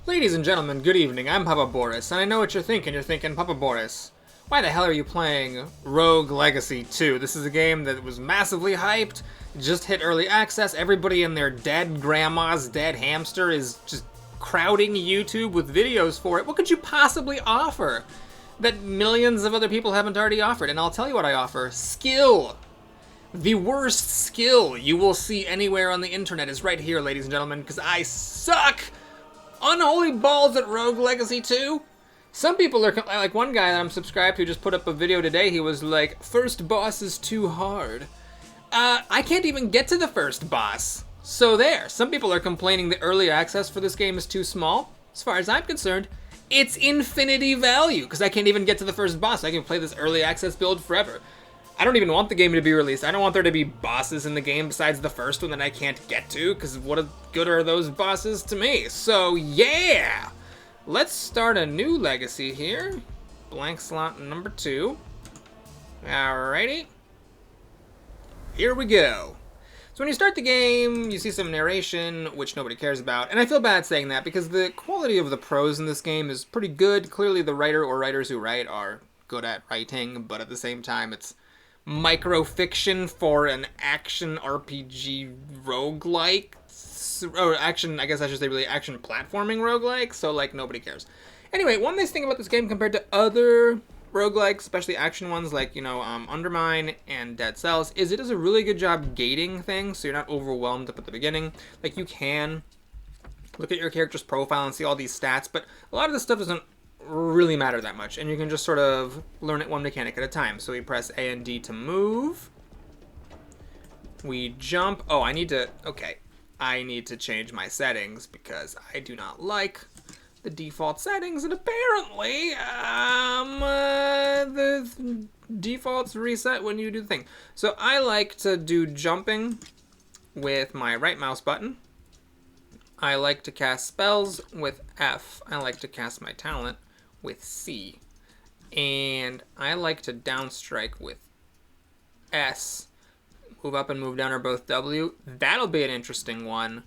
Ladies and gentlemen, good evening. I'm Papa Boris, and I know what you're thinking. You're thinking, Papa Boris, why the hell are you playing Rogue Legacy 2? This is a game that was massively hyped, just hit early access. Everybody and their dead grandma's dead hamster is just crowding YouTube with videos for it. What could you possibly offer that millions of other people haven't already offered? And I'll tell you what I offer. Skill. The worst skill you will see anywhere on the internet is right here, ladies and gentlemen, because I suck unholy balls at Rogue Legacy 2. Some people are, like one guy that I'm subscribed to just put up a video today, he was like, first boss is too hard. I can't even get to the first boss. So there, some people are complaining the early access for this game is too small. As far as I'm concerned, it's infinity value, because I can't even get to the first boss. I can play this early access build forever. I don't even want the game to be released. I don't want there to be bosses in the game besides the first one that I can't get to, because what good are those bosses to me? So yeah! Let's start a new legacy here. Blank slot number 2. Alrighty. Here we go. So when you start the game, you see some narration, which nobody cares about. And I feel bad saying that, because the quality of the prose in this game is pretty good. Clearly the writer or writers who write are good at writing, but at the same time it's microfiction for an action RPG roguelike, or action, I guess I should say really action platforming roguelike, so like nobody cares. Anyway, one nice thing about this game compared to other roguelikes, especially action ones like, you know, Undermine and Dead Cells, is it does a really good job gating things, so you're not overwhelmed up at the beginning. Like, you can look at your character's profile and see all these stats, but a lot of this stuff doesn't really matter that much, and you can just sort of learn it one mechanic at a time. So we press A and D to move. We jump. Oh, I need to change my settings because I do not like the default settings, and apparently the defaults reset when you do the thing. So I like to do jumping with my right mouse button. I like to cast spells with F. I like to cast my talent with C. And I like to downstrike with S. Move up and move down are both W. That'll be an interesting one.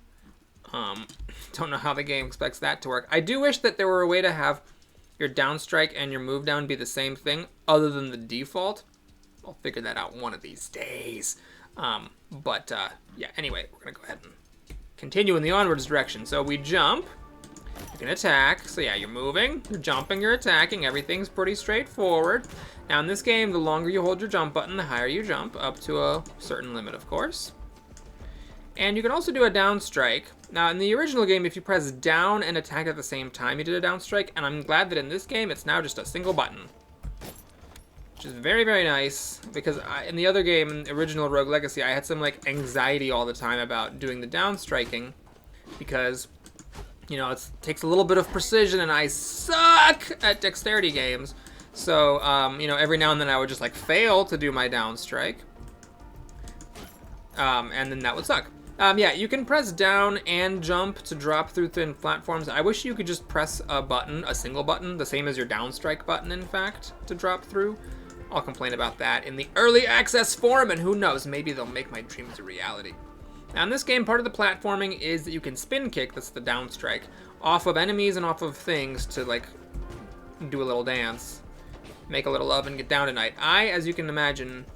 Don't know how the game expects that to work. I do wish that there were a way to have your downstrike and your move down be the same thing other than the default. I'll figure that out one of these days. Yeah, anyway, we're going to go ahead and continue in the onwards direction. So we jump. You can attack. So yeah, you're moving, you're jumping, you're attacking. Everything's pretty straightforward. Now in this game, the longer you hold your jump button, the higher you jump, up to a certain limit, of course. And you can also do a down strike. Now in the original game, if you press down and attack at the same time, you did a down strike. And I'm glad that in this game, it's now just a single button, which is very, very nice, because in the other game, in the original Rogue Legacy, I had some like anxiety all the time about doing the down striking, because, you know, it takes a little bit of precision, and I suck at dexterity games. So, you know, every now and then I would just like fail to do my down strike, and then that would suck. Yeah, you can press down and jump to drop through thin platforms. I wish you could just press a button, a single button, the same as your down strike button, in fact, to drop through. I'll complain about that in the early access form, and who knows, maybe they'll make my dreams a reality. Now in this game, part of the platforming is that you can spin kick, that's the down strike, off of enemies and off of things to like do a little dance, make a little love, and get down tonight. I, as you can imagine,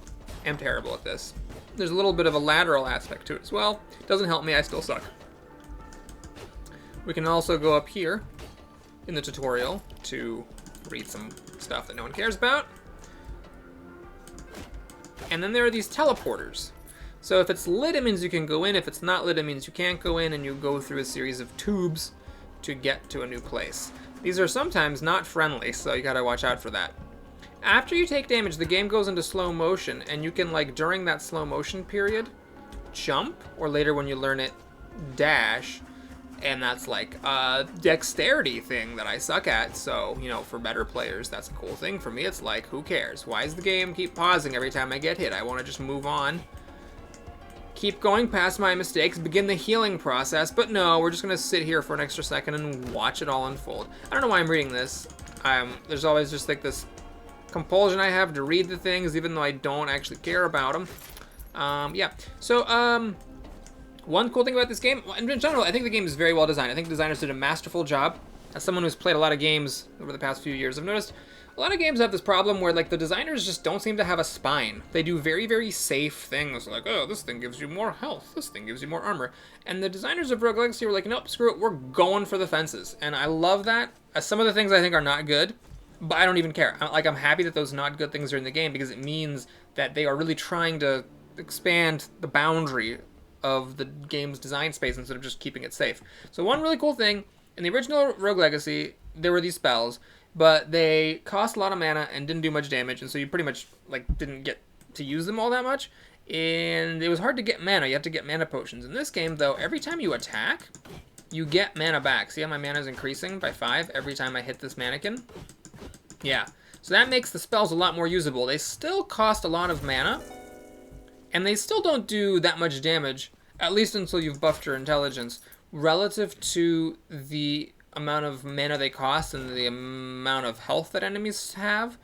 am terrible at this. There's a little bit of a lateral aspect to it as well. Doesn't help me, I still suck. We can also go up here in the tutorial to read some stuff that no one cares about. And then there are these teleporters. So if it's lit, it means you can go in. If it's not lit, it means you can't go in, and you go through a series of tubes to get to a new place. These are sometimes not friendly, so you gotta watch out for that. After you take damage, the game goes into slow motion, and you can, like, during that slow motion period, jump, or later when you learn it, dash, and that's like a dexterity thing that I suck at, so, you know, for better players, that's a cool thing. For me, it's like, who cares? Why does the game keep pausing every time I get hit? I want to just move on, keep going past my mistakes, begin the healing process, but no, we're just going to sit here for an extra second and watch it all unfold. I don't know why I'm reading this. There's always just like this compulsion I have to read the things, even though I don't actually care about them. Yeah, so, one cool thing about this game, in general, I think the game is very well designed. I think the designers did a masterful job As someone who's played a lot of games over the past few years, I've noticed a lot of games have this problem where like the designers just don't seem to have a spine. They do very, very safe things like, oh, this thing gives you more health, this thing gives you more armor. And the designers of Rogue Legacy were like, nope, screw it, we're going for the fences. And I love that. Some of the things I think are not good, but I don't even care. I'm happy that those not good things are in the game because it means that they are really trying to expand the boundary of the game's design space instead of just keeping it safe. So one really cool thing, in the original Rogue Legacy, there were these spells, but they cost a lot of mana and didn't do much damage, and so you pretty much like didn't get to use them all that much, and it was hard to get mana. You have to get mana potions. In this game, though, every time you attack, you get mana back. See how my mana is increasing by 5 every time I hit this mannequin? Yeah, so that makes the spells a lot more usable. They still cost a lot of mana, and they still don't do that much damage, at least until you've buffed your intelligence, relative to the amount of mana they cost and the amount of health that enemies have.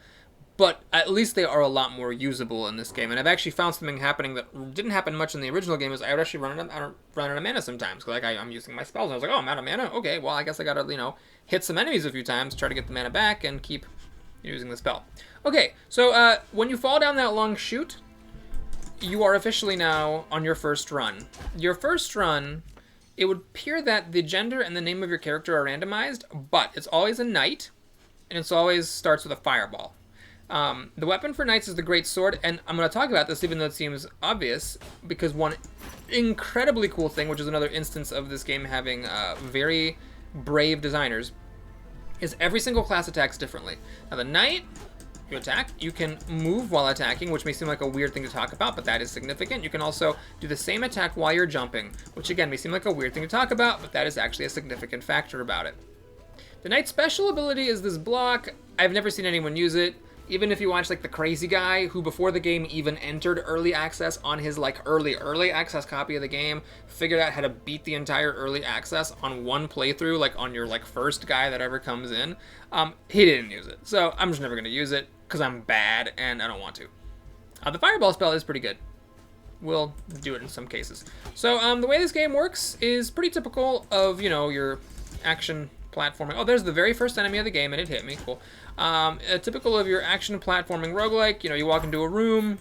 But at least they are a lot more usable in this game. And I've actually found something happening that didn't happen much in the original game, is I would actually run out of mana sometimes. Like I'm using my spells, and I was like, oh, I'm out of mana? Okay, well, I guess I gotta, hit some enemies a few times, try to get the mana back, and keep using the spell. Okay, so when you fall down that long chute, you are officially now on your first run. Your first run, it would appear that the gender and the name of your character are randomized, but it's always a knight, and it always starts with a fireball. The weapon for knights is the great sword, and I'm going to talk about this even though it seems obvious, because one incredibly cool thing, which is another instance of this game having very brave designers, is every single class attacks differently. Now the knight, you attack, you can move while attacking, which may seem like a weird thing to talk about, but that is significant. You can also do the same attack while you're jumping, which again may seem like a weird thing to talk about, but that is actually a significant factor about it. The knight's special ability is this block. I've never seen anyone use it. Even if you watch like the crazy guy who before the game even entered early access on his like early access copy of the game, figured out how to beat the entire early access on one playthrough, like on your like first guy that ever comes in, he didn't use it. So I'm just never going to use it because I'm bad and I don't want to. The fireball spell is pretty good. We'll do it in some cases. So the way this game works is pretty typical of, your action platforming. Oh, there's the very first enemy of the game, and it hit me. Cool. Typical of your action platforming roguelike, you walk into a room,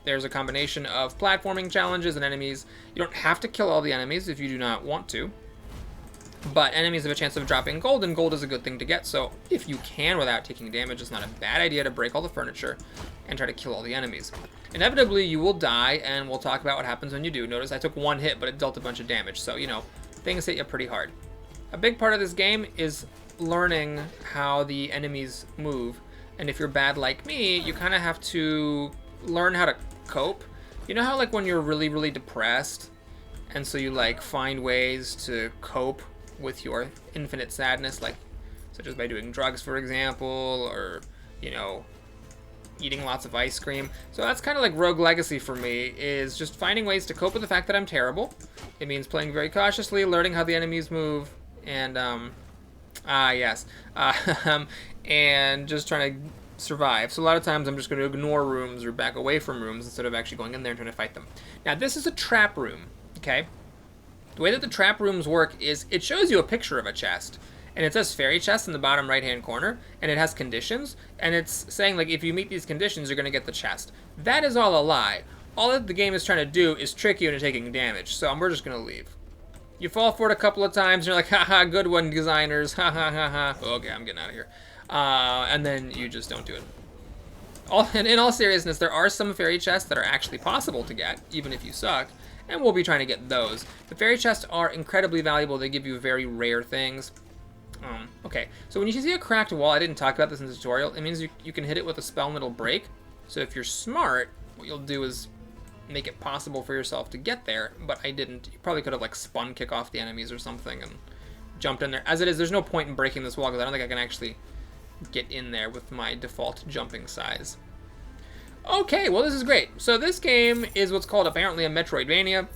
there's a combination of platforming challenges and enemies. You don't have to kill all the enemies if you do not want to, but enemies have a chance of dropping gold, and gold is a good thing to get, so if you can without taking damage, it's not a bad idea to break all the furniture and try to kill all the enemies. Inevitably, you will die, and we'll talk about what happens when you do. Notice I took one hit, but it dealt a bunch of damage, so, things hit you pretty hard. A big part of this game is learning how the enemies move, and if you're bad like me, you kind of have to learn how to cope. You know how like when you're really, really depressed, and so you like find ways to cope with your infinite sadness, like such as by doing drugs, for example, or eating lots of ice cream. So that's kind of like Rogue Legacy for me, is just finding ways to cope with the fact that I'm terrible. It means playing very cautiously, learning how the enemies move, and and just trying to survive. So a lot of times I'm just going to ignore rooms or back away from rooms instead of actually going in there and trying to fight them. Now this is a trap room, okay? The way that the trap rooms work is it shows you a picture of a chest, and it says fairy chest in the bottom right hand corner, and it has conditions, and it's saying like if you meet these conditions you're going to get the chest. That is all a lie. All that the game is trying to do is trick you into taking damage, so we're just going to leave. You fall for it a couple of times, and you're like, haha, good one, designers, ha ha ha ha. Okay, I'm getting out of here. And then you just don't do it. And in all seriousness, there are some fairy chests that are actually possible to get, even if you suck, and we'll be trying to get those. The fairy chests are incredibly valuable. They give you very rare things. Okay, so when you see a cracked wall, I didn't talk about this in the tutorial, it means you can hit it with a spell and it'll break. So if you're smart, what you'll do is make it possible for yourself to get there, but I didn't. You probably could have like spun kick off the enemies or something and jumped in there. As it is, there's no point in breaking this wall because I don't think I can actually get in there with my default jumping size. Okay, well this is great. So this game is what's called apparently a Metroidvania.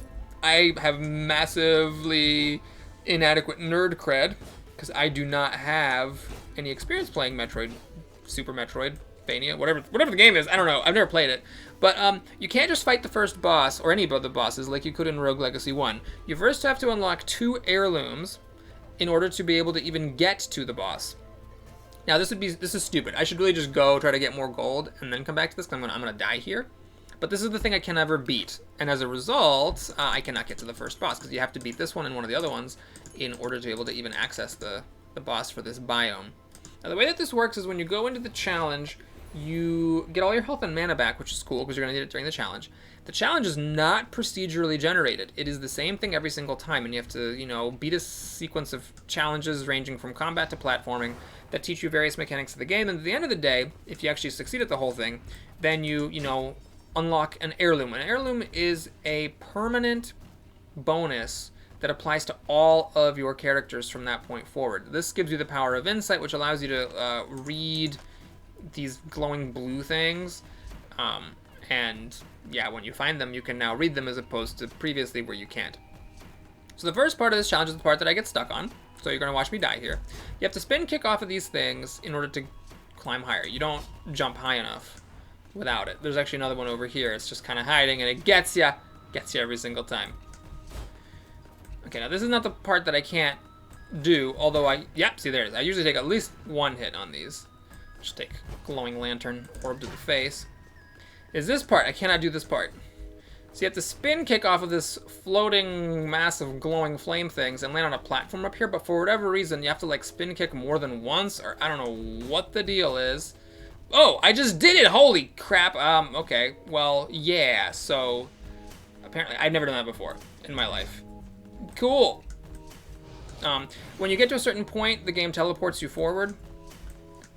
I have massively inadequate nerd cred because I do not have any experience playing Metroid, Super Metroidvania, whatever the game is. I don't know. I've never played it. But you can't just fight the first boss or any of the bosses like you could in Rogue Legacy 1. You first have to unlock 2 heirlooms in order to be able to even get to the boss. Now this is stupid. I should really just go try to get more gold and then come back to this, because I'm gonna die here. But this is the thing I can never beat, and as a result, I cannot get to the first boss, because you have to beat this one and one of the other ones in order to be able to even access the boss for this biome. Now the way that this works is when you go into the challenge, you get all your health and mana back, which is cool because you're going to need it during the challenge. The challenge is not procedurally generated. It is the same thing every single time, and you have to, you know, beat a sequence of challenges ranging from combat to platforming that teach you various mechanics of the game. And at the end of the day, if you actually succeed at the whole thing, then you know, unlock an heirloom. An heirloom is a permanent bonus that applies to all of your characters from that point forward. This gives you the power of insight, which allows you to read these glowing blue things, and yeah, when you find them, you can now read them as opposed to previously where you can't. So the first part of this challenge is the part that I get stuck on, so you're gonna watch me die here. You have to spin kick off of these things in order to climb higher. You don't jump high enough without it. There's actually another one over here. It's just kind of hiding, and it gets you every single time. Okay, now this is not the part that I can't do, although yep, see there it is. I usually take at least one hit on these. Just take glowing lantern, orb to the face. Is this part? I cannot do this part. So you have to spin kick off of this floating mass of glowing flame things and land on a platform up here, but for whatever reason, you have to like spin kick more than once, or I don't know what the deal is. Oh, I just did it! Holy crap! Okay, well, yeah, so apparently I've never done that before in my life. Cool! When you get to a certain point, the game teleports you forward.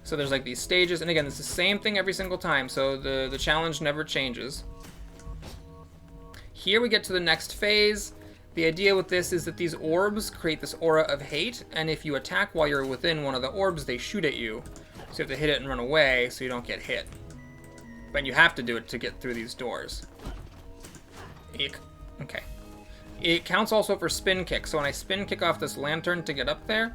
So there's like these stages, and again, it's the same thing every single time, so the challenge never changes. Here we get to the next phase. The idea with this is that these orbs create this aura of hate, and if you attack while you're within one of the orbs, they shoot at you. So you have to hit it and run away so you don't get hit. But you have to do it to get through these doors. Eek. Okay. It counts also for spin kick, so when I spin kick off this lantern to get up there,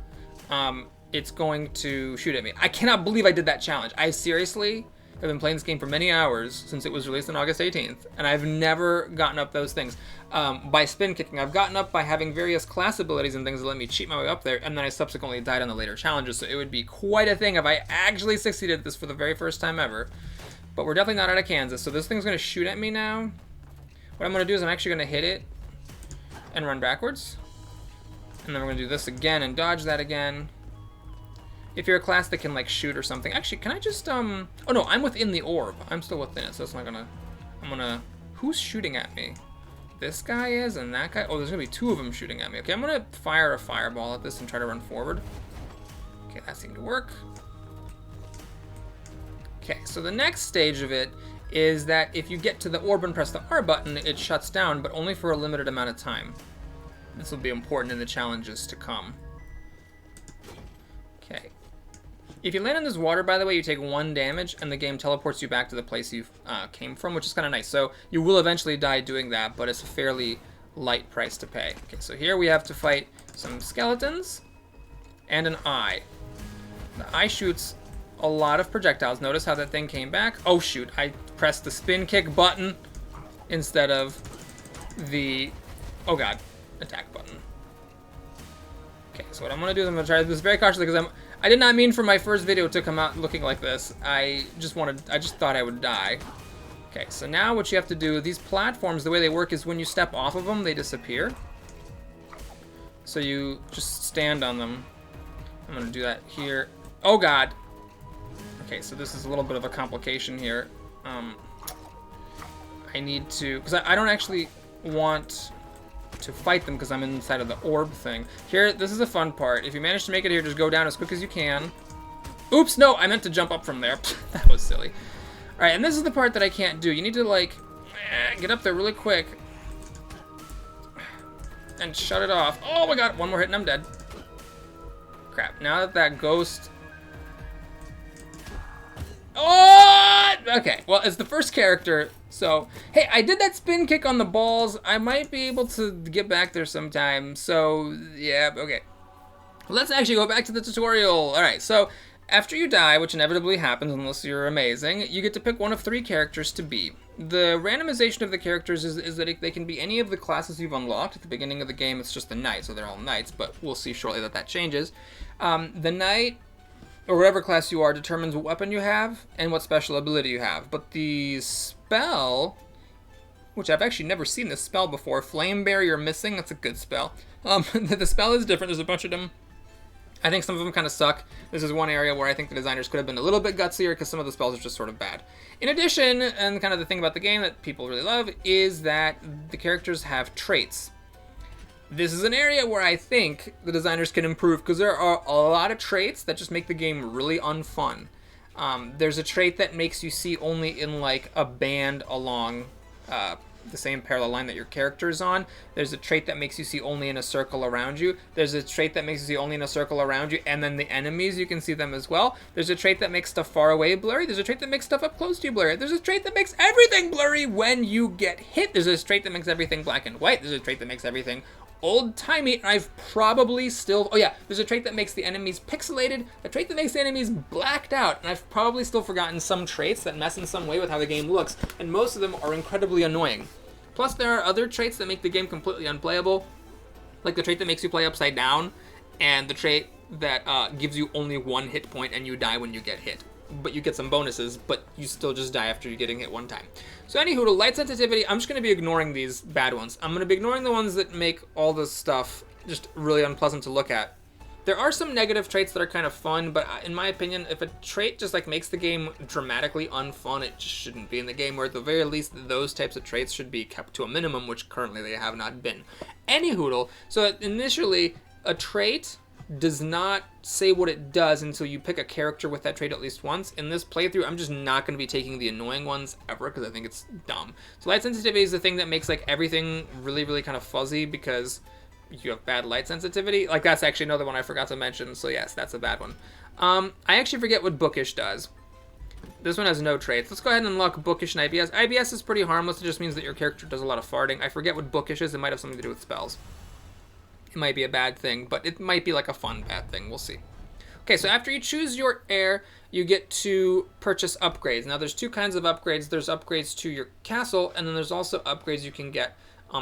it's going to shoot at me. I cannot believe I did that challenge. I seriously have been playing this game for many hours since it was released on August 18th, and I've never gotten up those things. By spin kicking, I've gotten up by having various class abilities and things that let me cheat my way up there, and then I subsequently died on the later challenges, so it would be quite a thing if I actually succeeded at this for the very first time ever. But we're definitely not out of Kansas, so this thing's going to shoot at me now. What I'm going to do is I'm actually going to hit it and run backwards. And then we're going to do this again and dodge that again. If you're a class that can like shoot or something. Actually, can I just oh no, I'm within the orb. I'm still within it, so it's not gonna who's shooting at me? This guy is, and that guy. Oh, there's gonna be two of them shooting at me. Okay, I'm gonna fire a fireball at this and try to run forward. Okay, that seemed to work. Okay, so the next stage of it is that if you get to the orb and press the R button, it shuts down, but only for a limited amount of time. This will be important in the challenges to come. Okay. If you land in this water, by the way, you take 1 damage, and the game teleports you back to the place you came from, which is kind of nice. So you will eventually die doing that, but it's a fairly light price to pay. Okay, so here we have to fight some skeletons and an eye. The eye shoots a lot of projectiles. Notice how that thing came back. Oh, shoot. I pressed the spin kick button instead of the, oh god, attack button. Okay, so what I'm going to do is I'm going to try this very cautiously because I did not mean for my first video to come out looking like this. I just thought I would die. Okay, so now what you have to do, these platforms, the way they work is when you step off of them, they disappear. So you just stand on them. I'm going to do that here. Oh god. Okay, so this is a little bit of a complication here. I need to, because I don't actually want to fight them because I'm inside of the orb thing. Here, this is a fun part. If you manage to make it here, just go down as quick as you can. Oops, no, I meant to jump up from there. That was silly. All right, and this is the part that I can't do. You need to, like, get up there really quick and shut it off. Oh my god, one more hit and I'm dead. Crap, now that that ghost... Oh! Okay, well, it's the first character, so... Hey, I did that spin kick on the balls. I might be able to get back there sometime, so... Yeah, okay. Let's actually go back to the tutorial. Alright, so... After you die, which inevitably happens unless you're amazing, you get to pick one of 3 characters to be. The randomization of the characters is that they can be any of the classes you've unlocked. At the beginning of the game, it's just a knight, so they're all knights, but we'll see shortly that changes. The knight, or whatever class you are, determines what weapon you have and what special ability you have. But the spell, which I've actually never seen this spell before, Flame Barrier Missing, that's a good spell. The spell is different, there's a bunch of them. I think some of them kind of suck. This is one area where I think the designers could have been a little bit gutsier because some of the spells are just sort of bad. In addition, and kind of the thing about the game that people really love, is that the characters have traits. This is an area where I think the designers can improve because there are a lot of traits that just make the game really unfun. There's a trait that makes you see only in like a band along the same parallel line that your character is on. There's a trait that makes you see only in a circle around you. There's a trait that makes you see only in a circle around you, and then the enemies, you can see them as well. There's a trait that makes stuff far away blurry. There's a trait that makes stuff up close to you blurry. There's a trait that makes everything blurry when you get hit. There's a trait that makes everything black and white. There's a trait that makes everything old-timey. I've probably still... Oh yeah, there's a trait that makes the enemies pixelated, a trait that makes the enemies blacked out, and I've probably still forgotten some traits that mess in some way with how the game looks, and most of them are incredibly annoying. Plus, there are other traits that make the game completely unplayable, like the trait that makes you play upside down, and the trait that gives you only 1 hit point and you die when you get hit. But you get some bonuses, but you still just die after you getting hit 1 time. So anywho, light sensitivity, I'm just going to be ignoring these bad ones. I'm going to be ignoring the ones that make all this stuff just really unpleasant to look at. There are some negative traits that are kind of fun, but in my opinion, if a trait just like makes the game dramatically unfun, it just shouldn't be in the game, or at the very least, those types of traits should be kept to a minimum, which currently they have not been. Anyhoodle, so initially, a trait does not say what it does until you pick a character with that trait at least once. In this playthrough, I'm just not going to be taking the annoying ones ever because I think it's dumb. So light sensitivity is the thing that makes like everything really, really kind of fuzzy because you have bad light sensitivity. Like that's actually another one I forgot to mention, so yes, that's a bad one. I actually forget what Bookish does. This one has no traits. Let's go ahead and unlock Bookish and IBS. IBS is pretty harmless, it just means that your character does a lot of farting. I forget what Bookish is, it might have something to do with spells. It might be a bad thing, but it might be like a fun bad thing, we'll see. Okay, so after you choose your heir, you get to purchase upgrades. Now there's 2 kinds of upgrades. There's upgrades to your castle, and then there's also upgrades you can get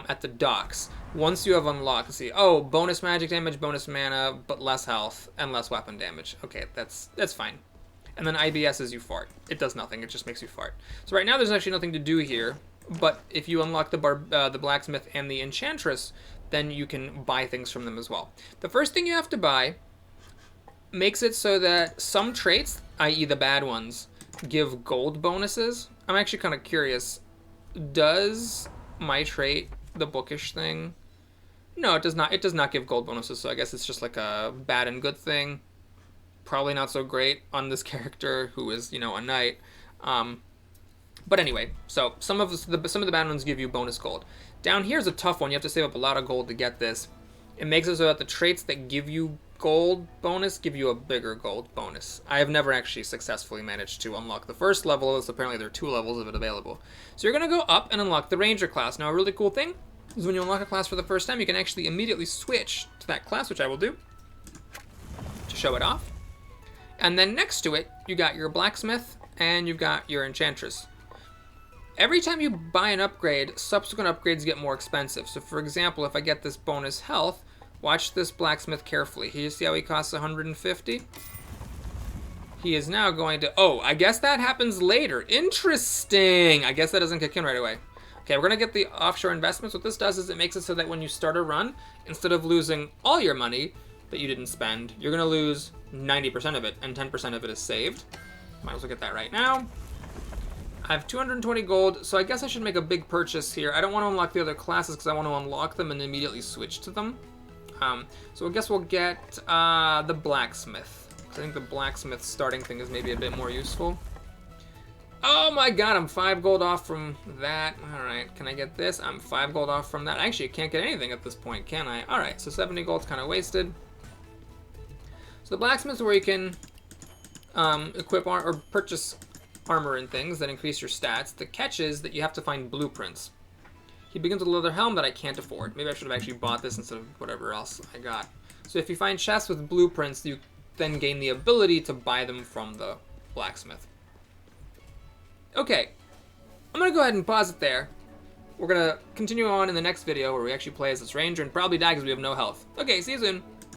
at the docks. Once you have unlocked, let's see, oh, bonus magic damage, bonus mana, but less health, and less weapon damage. Okay, that's fine. And then IBS is you fart. It does nothing, it just makes you fart. So right now there's actually nothing to do here, but if you unlock the Blacksmith and the Enchantress, then you can buy things from them as well. The first thing you have to buy makes it so that some traits, i.e. the bad ones, give gold bonuses. I'm actually kind of curious, does my trait, the Bookish thing? No, it does not. It does not give gold bonuses, so I guess it's just like a bad and good thing. Probably not so great on this character who is, you know, a knight. But anyway, so some of the bad ones give you bonus gold. Down here is a tough one. You have to save up a lot of gold to get this. It makes it so that the traits that give you gold bonus give you a bigger gold bonus. I have never actually successfully managed to unlock the first level, as apparently there are 2 levels of it available. So you're going to go up and unlock the Ranger class. Now a really cool thing is when you unlock a class for the first time, you can actually immediately switch to that class, which I will do to show it off. And then next to it, you got your Blacksmith and you've got your Enchantress. Every time you buy an upgrade, subsequent upgrades get more expensive. So for example, if I get this bonus health, watch this Blacksmith carefully. You see how he costs 150? He is now going to... Oh, I guess that happens later. Interesting! I guess that doesn't kick in right away. Okay, we're going to get the Offshore Investments. What this does is it makes it so that when you start a run, instead of losing all your money that you didn't spend, you're going to lose 90% of it, and 10% of it is saved. Might as well get that right now. I have 220 gold, so I guess I should make a big purchase here. I don't want to unlock the other classes because I want to unlock them and immediately switch to them. So I guess we'll get the Blacksmith. I think the Blacksmith starting thing is maybe a bit more useful. Oh my god, I'm 5 gold off from that. Alright, can I get this? I'm 5 gold off from that. Actually, I can't get anything at this point, can I? Alright, so 70 gold's kind of wasted. So the Blacksmith is where you can equip or purchase armor and things that increase your stats. The catch is that you have to find blueprints. He begins with a leather helm that I can't afford. Maybe I should have actually bought this instead of whatever else I got. So if you find chests with blueprints, you then gain the ability to buy them from the blacksmith. Okay, I'm gonna go ahead and pause it there. We're gonna continue on in the next video where we actually play as this ranger and probably die because we have no health. Okay, see you soon.